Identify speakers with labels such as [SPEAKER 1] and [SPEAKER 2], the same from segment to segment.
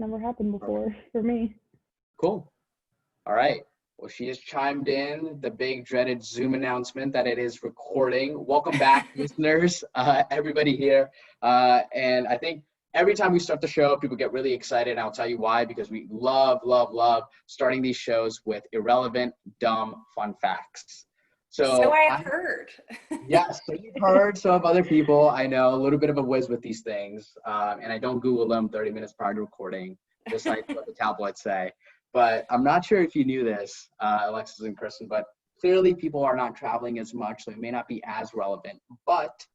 [SPEAKER 1] Never happened before for me.
[SPEAKER 2] Cool. All right. Well, she has chimed in the big dreaded Zoom announcement that it is recording. Welcome back, listeners, everybody here. And I think every time we start the show, people get really excited. I'll tell you why, because we love starting these shows with irrelevant, dumb, fun facts.
[SPEAKER 3] So I have heard.
[SPEAKER 2] Yes, so you've heard. So have other people. I know a little bit of a whiz with these things. And I don't Google them 30 minutes prior to recording, just like what the tabloids say. But I'm not sure if you knew this, Alexis and Kristin, but clearly people are not traveling as much, so it may not be as relevant. But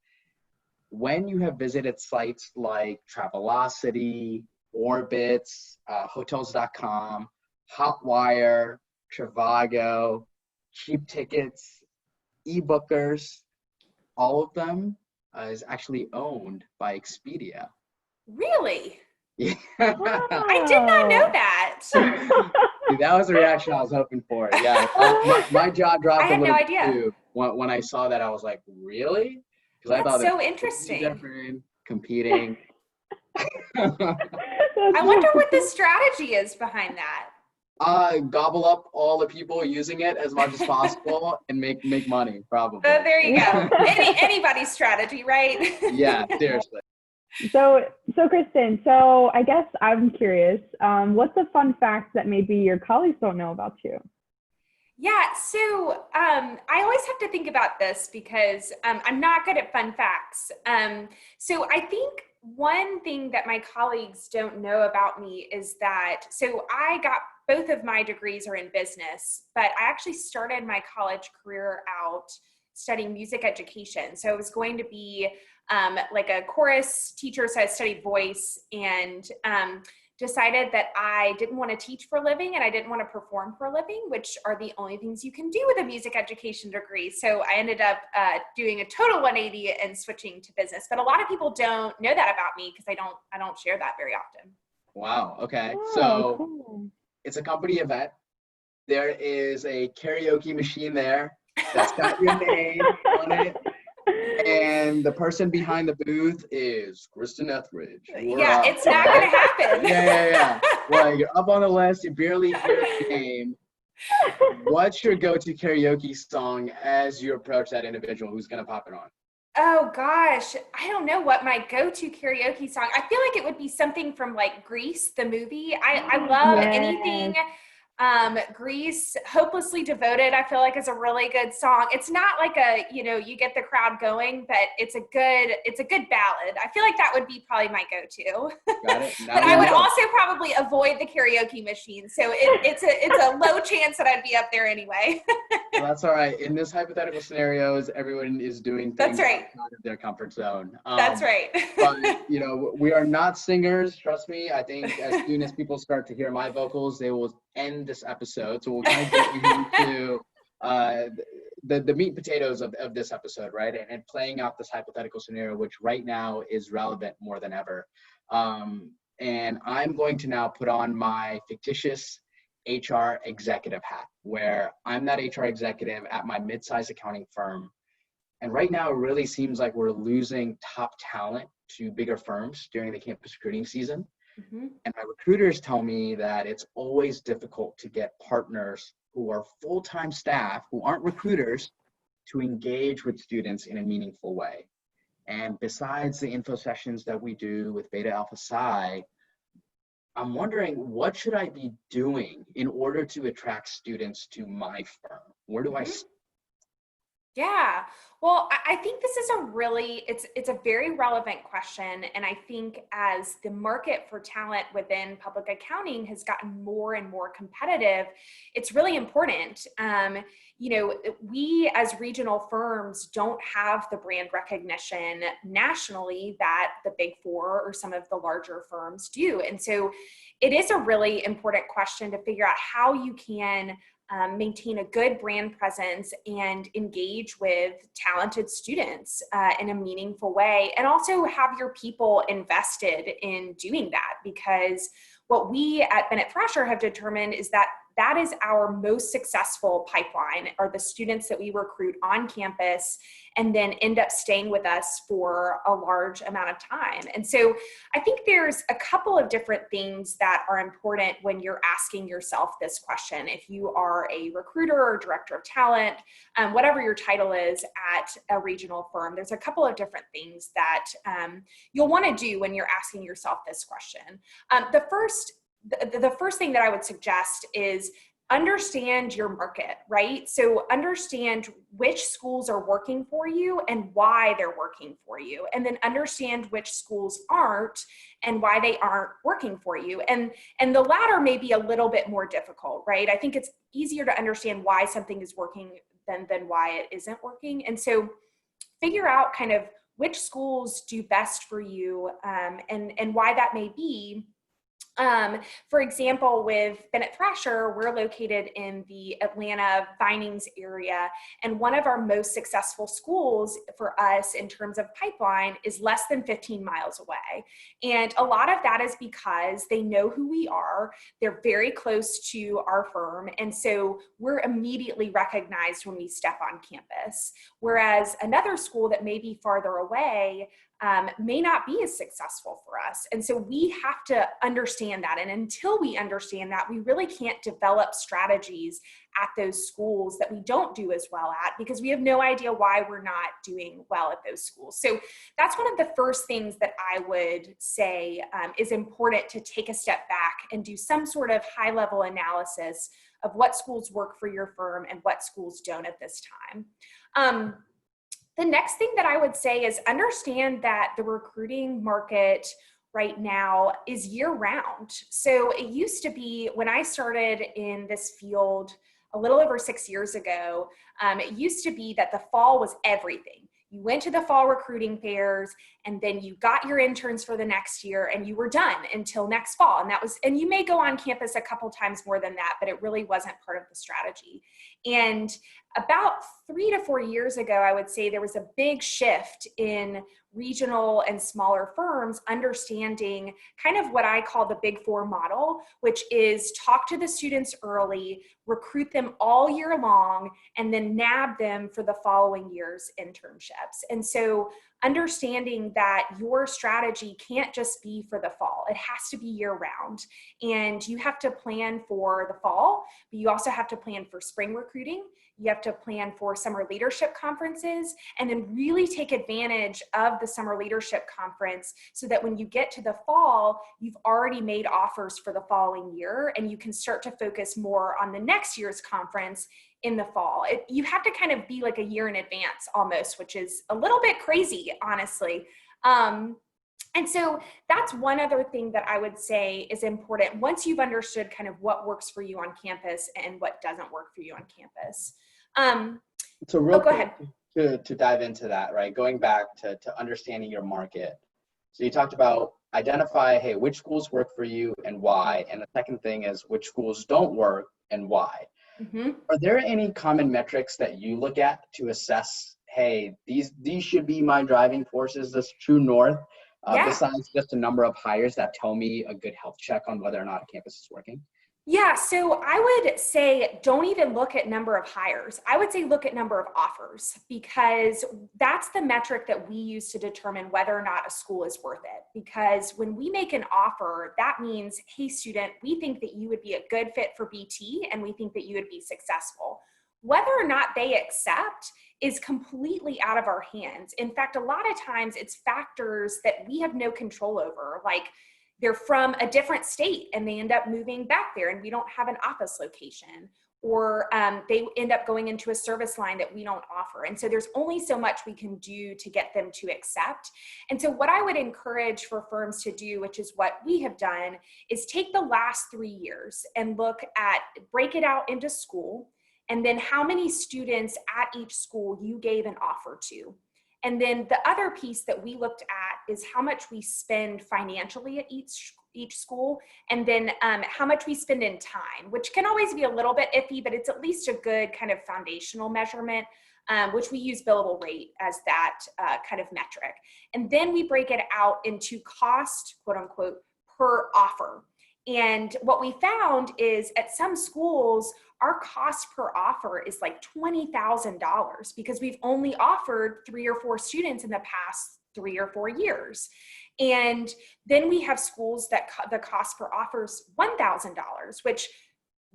[SPEAKER 2] when you have visited sites like Travelocity, Orbitz, Hotels.com, Hotwire, Trivago, Cheap Tickets, eBookers, all of them is actually owned by Expedia.
[SPEAKER 3] Really?
[SPEAKER 2] Yeah.
[SPEAKER 3] I did not know that.
[SPEAKER 2] Dude, that was the reaction I was hoping for. Yeah, my jaw dropped
[SPEAKER 3] I had
[SPEAKER 2] a little
[SPEAKER 3] no
[SPEAKER 2] bit
[SPEAKER 3] idea.
[SPEAKER 2] too when I saw that. I was like, really? Because I thought
[SPEAKER 3] That's so
[SPEAKER 2] it was
[SPEAKER 3] interesting.
[SPEAKER 2] different, competing.
[SPEAKER 3] I wonder what the strategy is behind that.
[SPEAKER 2] Gobble up all the people using it as much as possible and make money, probably.
[SPEAKER 3] There you go. Anybody's strategy, right?
[SPEAKER 2] Yeah, seriously.
[SPEAKER 1] So Kristin, so I guess I'm curious, what's a fun fact that maybe your colleagues don't know about you?
[SPEAKER 3] Yeah, so I always have to think about this because I'm not good at fun facts. So I think one thing that my colleagues don't know about me is that, so I got both of my degrees are in business, but I actually started my college career out studying music education. So I was going to be like a chorus teacher, so I studied voice and decided that I didn't want to teach for a living and I didn't want to perform for a living, which are the only things you can do with a music education degree. So I ended up doing a total 180 and switching to business. But a lot of people don't know that about me because I don't share that very often.
[SPEAKER 2] Wow. Okay.
[SPEAKER 1] Oh,
[SPEAKER 2] So
[SPEAKER 1] cool.
[SPEAKER 2] It's a company event. There is a karaoke machine there that's got your name on it. And the person behind the booth is Kristin Etheridge.
[SPEAKER 3] Yeah, it's not going to happen.
[SPEAKER 2] Yeah. Well, you're up on the list. You barely hear the name. What's your go-to karaoke song as you approach that individual who's going to pop it on?
[SPEAKER 3] Oh gosh, I don't know what my go-to karaoke song. I feel like it would be something from like Grease, the movie. I love anything Grease, Hopelessly Devoted, I feel like is a really good song. It's not like you get the crowd going, but it's a good ballad. I feel like that would be probably my go-to.
[SPEAKER 2] Got it.
[SPEAKER 3] But I would also probably avoid the karaoke machine. So it's a low chance that I'd be up there anyway.
[SPEAKER 2] Well, that's all right. In this hypothetical scenarios, everyone is doing things outside of their comfort zone.
[SPEAKER 3] That's right.
[SPEAKER 2] But, we are not singers. Trust me. I think as soon as people start to hear my vocals, they will end this episode. So we'll kind of get into the meat and potatoes of this episode, right? And playing out this hypothetical scenario, which right now is relevant more than ever. And I'm going to now put on my fictitious HR executive hat, where I'm that HR executive at my mid-sized accounting firm. And right now, it really seems like we're losing top talent to bigger firms during the campus recruiting season. Mm-hmm. And my recruiters tell me that it's always difficult to get partners who are full-time staff, who aren't recruiters, to engage with students in a meaningful way. And besides the info sessions that we do with Beta Alpha Psi, I'm wondering, what should I be doing in order to attract students to my firm? Where do I start?
[SPEAKER 3] Yeah, well, I think this is it's a very relevant question. And I think as the market for talent within public accounting has gotten more and more competitive, it's really important. We as regional firms don't have the brand recognition nationally that the Big Four or some of the larger firms do. And so it is a really important question to figure out how you can maintain a good brand presence and engage with talented students in a meaningful way, and also have your people invested in doing that. Because what we at Bennett Thrasher have determined is that that is our most successful pipeline, are the students that we recruit on campus and then end up staying with us for a large amount of time. And so I think there's a couple of different things that are important when you're asking yourself this question. If you are a recruiter or director of talent, whatever your title is at a regional firm, there's a couple of different things that you'll want to do when you're asking yourself this question. The first thing that I would suggest is understand your market, right? So understand which schools are working for you and why they're working for you, and then understand which schools aren't and why they aren't working for you. And the latter may be a little bit more difficult, right? I think it's easier to understand why something is working than why it isn't working. And so figure out kind of which schools do best for you, and why that may be. For example, with Bennett Thrasher, we're located in the Atlanta Vinings area, and one of our most successful schools for us in terms of pipeline is less than 15 miles away. And a lot of that is because they know who we are, they're very close to our firm, and so we're immediately recognized when we step on campus. Whereas another school that may be farther away may not be as successful for us. And so we have to understand that. And until we understand that, we really can't develop strategies at those schools that we don't do as well at, because we have no idea why we're not doing well at those schools. So that's one of the first things that I would say is important, to take a step back and do some sort of high-level analysis of what schools work for your firm and what schools don't at this time. The next thing that I would say is understand that the recruiting market right now is year-round. So it used to be, when I started in this field a little over 6 years ago, it used to be that the fall was everything. You went to the fall recruiting fairs, and then you got your interns for the next year, and you were done until next fall. And you may go on campus a couple times more than that, but it really wasn't part of the strategy. And about 3 to 4 years ago, I would say there was a big shift in regional and smaller firms understanding kind of what I call the Big Four model, which is talk to the students early, recruit them all year long, and then nab them for the following year's internships. And so understanding that your strategy can't just be for the fall, it has to be year round. And you have to plan for the fall, but you also have to plan for spring recruiting. You have to plan for summer leadership conferences, and then really take advantage of the summer leadership conference so that when you get to the fall, you've already made offers for the following year, and you can start to focus more on the next year's conference in the fall. You have to kind of be like a year in advance almost, which is a little bit crazy, honestly. And so that's one other thing that I would say is important once you've understood kind of what works for you on campus and what doesn't work for you on campus.
[SPEAKER 2] So real
[SPEAKER 3] go
[SPEAKER 2] quick,
[SPEAKER 3] ahead.
[SPEAKER 2] to dive into that, right? Going back to understanding your market. So you talked about identify, hey, which schools work for you and why? And the second thing is which schools don't work and why?
[SPEAKER 3] Mm-hmm.
[SPEAKER 2] Are there any common metrics that you look at to assess, hey, these should be my driving forces, this true north, besides just a number of hires that tell me a good health check on whether or not a campus is working?
[SPEAKER 3] Yeah, so I would say don't even look at number of hires. I would say look at number of offers, because that's the metric that we use to determine whether or not a school is worth it. Because when we make an offer, that means, hey, student, we think that you would be a good fit for BT, and we think that you would be successful. Whether or not they accept is completely out of our hands. In fact, a lot of times it's factors that we have no control over, like they're from a different state and they end up moving back there and we don't have an office location, or they end up going into a service line that we don't offer. And so there's only so much we can do to get them to accept. And so what I would encourage for firms to do, which is what we have done, is take the last 3 years and break it out into school, and then how many students at each school you gave an offer to. And then the other piece that we looked at is how much we spend financially at each school, and then how much we spend in time, which can always be a little bit iffy, but it's at least a good kind of foundational measurement, which we use billable rate as that kind of metric. And then we break it out into cost, quote unquote, per offer. And what we found is at some schools, our cost per offer is like $20,000 because we've only offered 3 or 4 students in the past 3 or 4 years. And then we have schools that the cost per offer is $1,000, which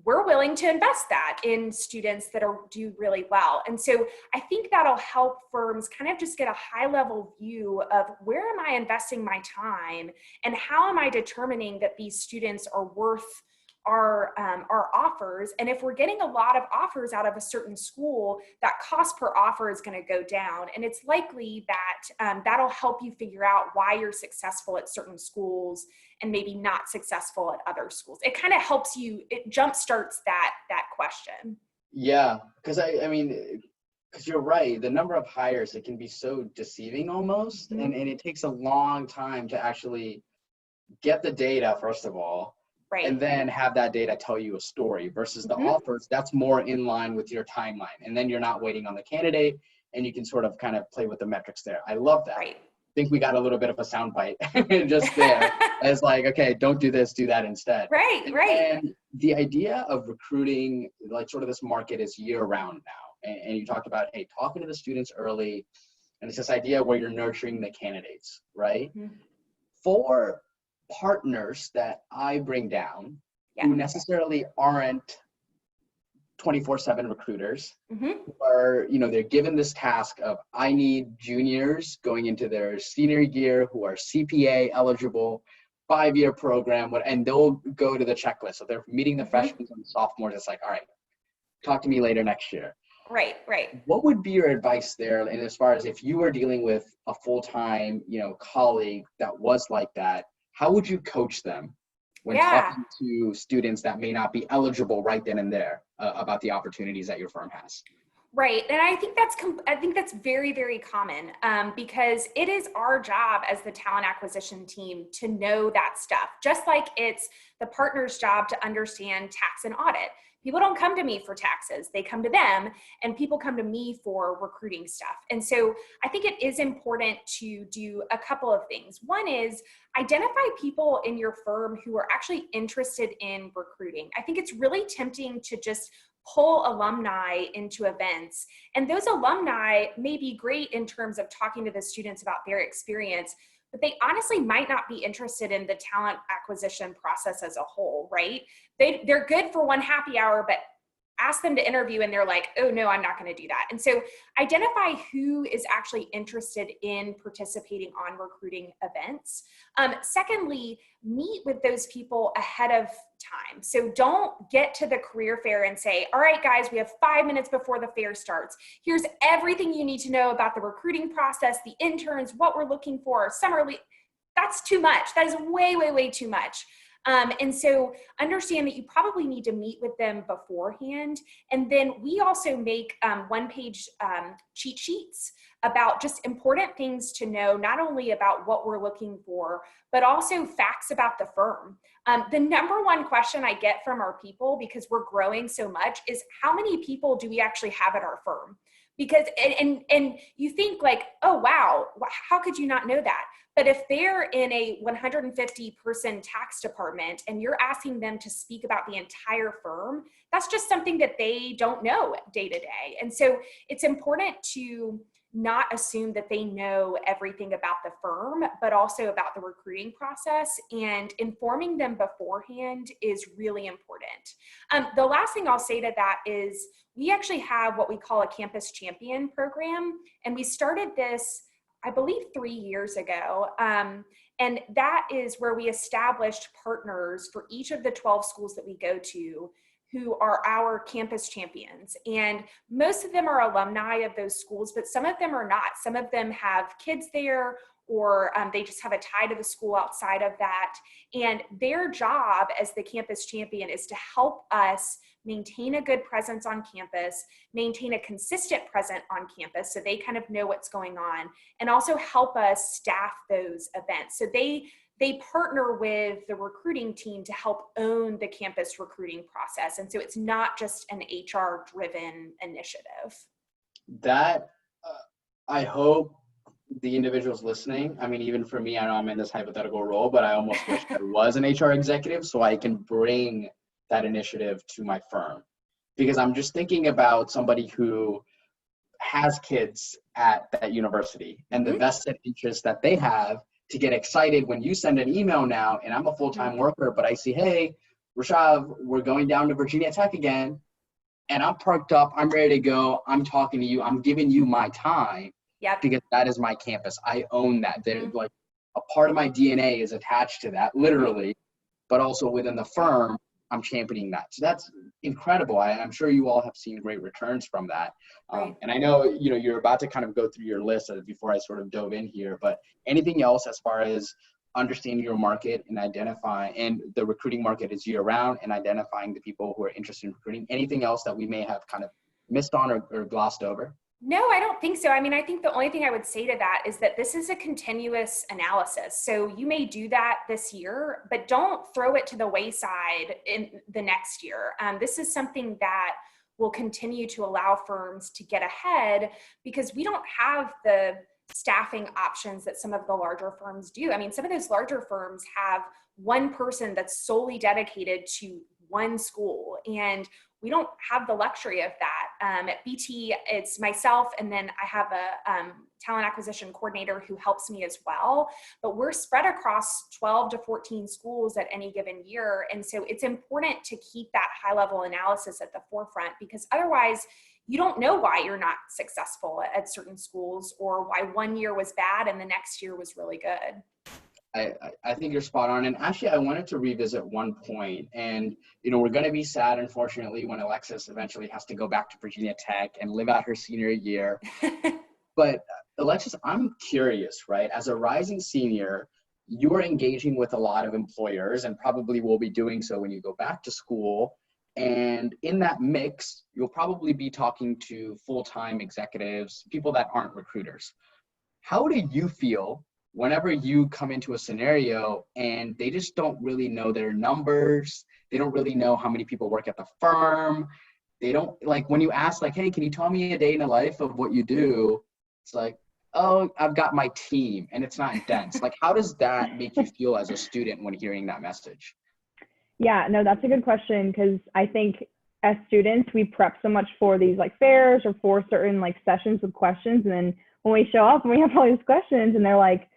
[SPEAKER 3] we're willing to invest that in students that do really well. And so I think that'll help firms kind of just get a high level view of where am I investing my time and how am I determining that these students are worth our offers. And if we're getting a lot of offers out of a certain school, that cost per offer is going to go down. And it's likely that that'll help you figure out why you're successful at certain schools and maybe not successful at other schools. It kind of helps you, it jumpstarts that question.
[SPEAKER 2] Yeah, because I mean, because you're right, the number of hires, it can be so deceiving almost, and it takes a long time to actually get the data, first of all,
[SPEAKER 3] right,
[SPEAKER 2] and then have that data tell you a story versus the offers. That's more in line with your timeline, and then you're not waiting on the candidate, and you can sort of kind of play with the metrics there. I love that.
[SPEAKER 3] right.
[SPEAKER 2] I think we got a little bit of a soundbite just there. It's like, okay, don't do this, do that instead.
[SPEAKER 3] Right.
[SPEAKER 2] And the idea of recruiting, like sort of this market is year round now. And you talked about, hey, talking to the students early, and it's this idea where you're nurturing the candidates, right?
[SPEAKER 3] Mm-hmm.
[SPEAKER 2] For partners that I bring down who necessarily aren't 24/7 recruiters, who are, they're given this task of, I need juniors going into their senior year who are CPA eligible, 5-year program, and they'll go to the checklist. So they're meeting the freshmen and sophomores. It's like, all right, talk to me later next year.
[SPEAKER 3] Right.
[SPEAKER 2] What would be your advice there? And as far as if you were dealing with a full-time, colleague that was like that, how would you coach them when talking to students that may not be eligible right then and there about the opportunities that your firm has?
[SPEAKER 3] Right. And I think that's very, very common because it is our job as the talent acquisition team to know that stuff, just like it's the partner's job to understand tax and audit. People don't come to me for taxes. They come to them, and people come to me for recruiting stuff. And so I think it is important to do a couple of things. One is identify people in your firm who are actually interested in recruiting. I think it's really tempting to just pull alumni into events. And those alumni may be great in terms of talking to the students about their experience, but they honestly might not be interested in the talent acquisition process as a whole, right? They're good for one happy hour, but ask them to interview and they're like, oh no, I'm not going to do that. And so identify who is actually interested in participating on recruiting events. Secondly, meet with those people ahead of time. So don't get to the career fair and say, all right, guys, we have 5 minutes before the fair starts. Here's everything you need to know about the recruiting process, the interns, what we're looking for, summer leave. That's too much. That is way, way, way too much. And so understand that you probably need to meet with them beforehand. And then we also make one-page cheat sheets about just important things to know, not only about what we're looking for, but also facts about the firm. The number one question I get from our people, because we're growing so much, is how many people do we actually have at our firm? Because, and you think like, oh, wow, how could you not know that? But if they're in a 150-person tax department and you're asking them to speak about the entire firm, that's just something that they don't know day to day. And so it's important to not assume that they know everything about the firm, but also about the recruiting process, and informing them beforehand is really important. The last thing I'll say to that is we actually have what we call a campus champion program, and we started this, I believe, 3 years ago. And that is where we established partners for each of the 12 schools that we go to who are our campus champions. And most of them are alumni of those schools, but some of them are not. Some of them have kids there, or they just have a tie to the school outside of that. And their job as the campus champion is to help us maintain a good presence on campus, maintain a consistent presence on campus so they kind of know what's going on, and also help us staff those events. So they partner with the recruiting team to help own the campus recruiting process. And so it's not just an HR driven initiative.
[SPEAKER 2] That I hope the individuals listening, I mean, even for me, I know I'm in this hypothetical role, but I almost wish I was an HR executive so I can bring that initiative to my firm. Because I'm just thinking about somebody who has kids at that university and the vested interest that they have to get excited when you send an email now, and I'm a full-time worker, but I see, hey, Rashav, we're going down to Virginia Tech again, and I'm parked up, I'm ready to go, I'm talking to you, I'm giving you my time.
[SPEAKER 3] Yep.
[SPEAKER 2] Because that is my campus. I own that. There's like a part of my DNA is attached to that, literally, but also within the firm, I'm championing that. So that's incredible. I'm sure you all have seen great returns from that.
[SPEAKER 3] Right.
[SPEAKER 2] And I know, you're about to kind of go through your list before I sort of dove in here, but anything else as far as understanding your market and identifying, and the recruiting market is year round, and identifying the people who are interested in recruiting, anything else that we may have kind of missed on or glossed over?
[SPEAKER 3] No, I don't think so. I mean, I think the only thing I would say to that is that this is a continuous analysis. So you may do that this year, but don't throw it to the wayside in the next year. This is something that will continue to allow firms to get ahead, because we don't have the staffing options that some of the larger firms do. I mean, some of those larger firms have one person that's solely dedicated to one school, and we don't have the luxury of that. At BT, it's myself, and then I have a talent acquisition coordinator who helps me as well. But we're spread across 12 to 14 schools at any given year. And so it's important to keep that high level analysis at the forefront, because otherwise you don't know why you're not successful at certain schools, or why one year was bad and the next year was really good.
[SPEAKER 2] I think you're spot on. And actually, I wanted to revisit one point. And, we're going to be sad, unfortunately, when Alexis eventually has to go back to Virginia Tech and live out her senior year. But Alexis, I'm curious, right? As a rising senior, you're engaging with a lot of employers, and probably will be doing so when you go back to school. And in that mix, you'll probably be talking to full-time executives, people that aren't recruiters. How do you feel whenever you come into a scenario and they just don't really know their numbers, they don't really know how many people work at the firm, they don't, like, when you ask, like, hey, can you tell me a day in the life of what you do? It's like, oh, I've got my team, and it's not dense. Like, how does that make you feel as a student when hearing that message?
[SPEAKER 1] Yeah, no, that's a good question, because I think as students, we prep so much for these like fairs or for certain like sessions with questions. And then when we show up and we have all these questions and they're like,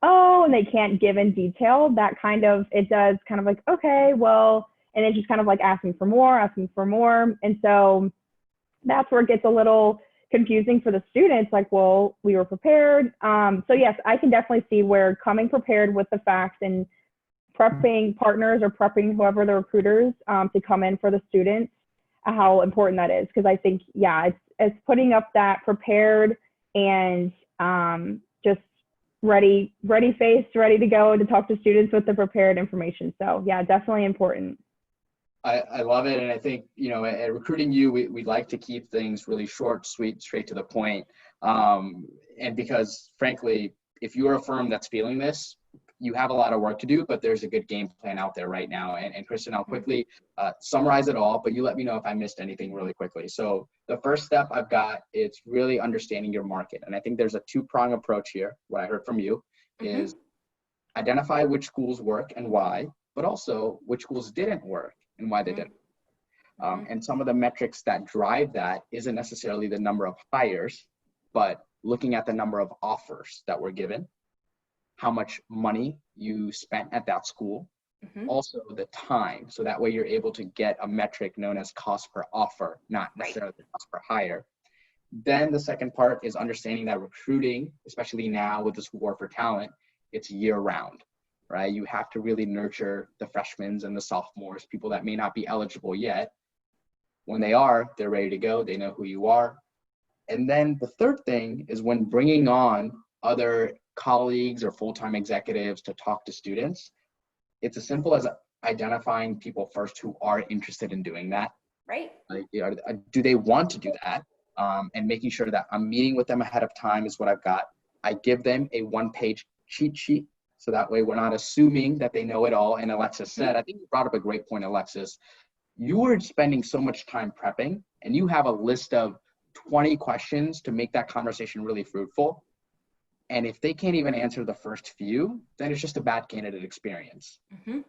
[SPEAKER 1] oh, and they can't give in detail, that kind of, it does kind of like, okay, well, and it's just kind of like asking for more. And so that's where it gets a little confusing for the students, like, well, we were prepared. So yes, I can definitely see where coming prepared with the facts and prepping partners or prepping whoever the recruiters to come in for the students, how important that is. Because I think, yeah, it's putting up that prepared and just ready face, ready to go to talk to students with the prepared information. So yeah, definitely important.
[SPEAKER 2] I love it. And I think, at Recruiting You, we like to keep things really short, sweet, straight to the point. And because frankly, if you're a firm that's feeling this, you have a lot of work to do, but there's a good game plan out there right now. And Kristin, I'll quickly summarize it all, but you let me know if I missed anything really quickly. So the first step I've got, it's really understanding your market. And I think there's a two-prong approach here. What I heard from you is identify which schools work and why, but also which schools didn't work and why they didn't. And some of the metrics that drive that isn't necessarily the number of hires, but looking at the number of offers that were given, how much money you spent at that school, also the time. So that way you're able to get a metric known as cost per offer, not necessarily the cost per hire. Then the second part is understanding that recruiting, especially now with the School War for Talent, it's year round, right? You have to really nurture the freshmen and the sophomores, people that may not be eligible yet. When they are, they're ready to go. They know who you are. And then the third thing is when bringing on other colleagues or full-time executives to talk to students, it's as simple as identifying people first who are interested in doing that.
[SPEAKER 3] Right.
[SPEAKER 2] Like, do they want to do that? And making sure that I'm meeting with them ahead of time is what I've got. I give them a one-page cheat sheet, so that way we're not assuming that they know it all. And Alexis said, I think you brought up a great point, Alexis. You were spending so much time prepping, and you have a list of 20 questions to make that conversation really fruitful. And if they can't even answer the first few, then it's just a bad candidate experience.
[SPEAKER 3] Mm-hmm.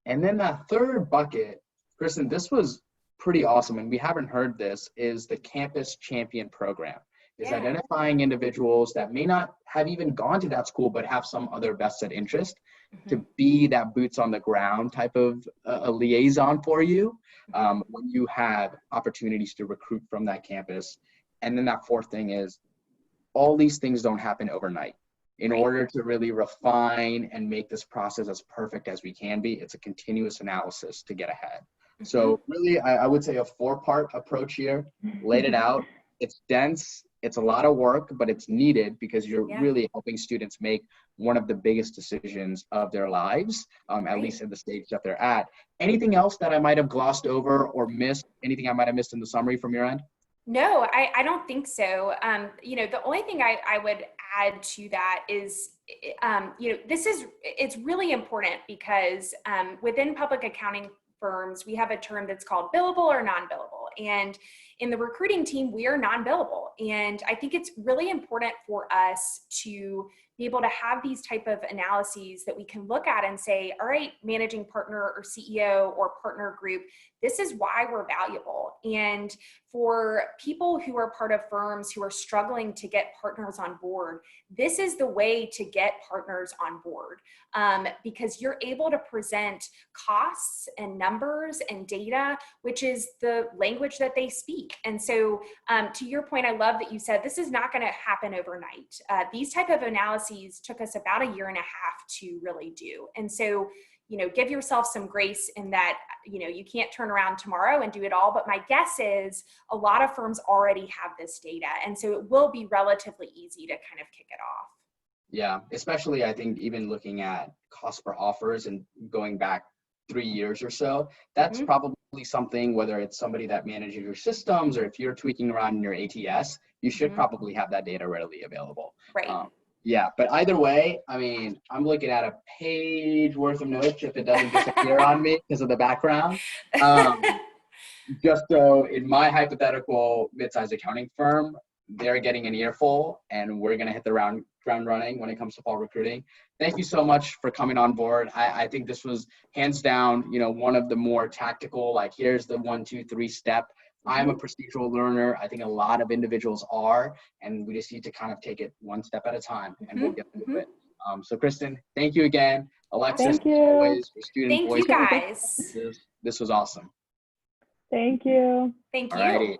[SPEAKER 2] And then that third bucket, Kristin, this was pretty awesome, and we haven't heard this, is the Campus Champion Program. Is identifying individuals that may not have even gone to that school, but have some other vested interest to be that boots on the ground type of a liaison for you when you have opportunities to recruit from that campus. And then that fourth thing is, all these things don't happen overnight. In order to really refine and make this process as perfect as we can be, it's a continuous analysis to get ahead. So really, I would say a 4-part approach here. Laid it out. It's dense. It's a lot of work, but it's needed because you're really helping students make one of the biggest decisions of their lives, at least in the stage that they're at. Anything else that I might have glossed over or missed? Anything I might have missed in the summary from your end?
[SPEAKER 3] No, I don't think so. The only thing I would add to that is, it's really important because within public accounting firms, we have a term that's called billable or non-billable. And in the recruiting team, we are non-billable. And I think it's really important for us to be able to have these type of analyses that we can look at and say, all right, managing partner or CEO or partner group, this is why we're valuable. And for people who are part of firms who are struggling to get partners on board, this is the way to get partners on board, because you're able to present costs and numbers and data, which is the language that they speak. And so to your point, I love that you said this is not going to happen overnight. These type of analyses took us about 1.5 years to really do. And so, give yourself some grace in that, you can't turn around tomorrow and do it all. But my guess is a lot of firms already have this data. And so it will be relatively easy to kind of kick it off.
[SPEAKER 2] Yeah, especially I think even looking at cost per offers and going back 3 years or so, that's probably something, whether it's somebody that manages your systems or if you're tweaking around in your ATS, you should probably have that data readily available.
[SPEAKER 3] Right.
[SPEAKER 2] Yeah, but either way, I mean, I'm looking at a page worth of notes if it doesn't disappear on me because of the background. Just so in my hypothetical mid-sized accounting firm, they're getting an earful and we're going to hit the ground running when it comes to fall recruiting. Thank you so much for coming on board. I think this was hands down, one of the more tactical, like here's the 1, 2, 3 step. I'm a procedural learner. I think a lot of individuals are, and we just need to kind of take it one step at a time and we'll get through it. So Kristin, thank you again. Alexis,
[SPEAKER 1] Thank you.
[SPEAKER 2] as always, for student
[SPEAKER 3] Thank
[SPEAKER 2] voice.
[SPEAKER 3] you guys.
[SPEAKER 2] This was awesome.
[SPEAKER 1] Thank you.
[SPEAKER 3] Thank you.
[SPEAKER 2] Alrighty.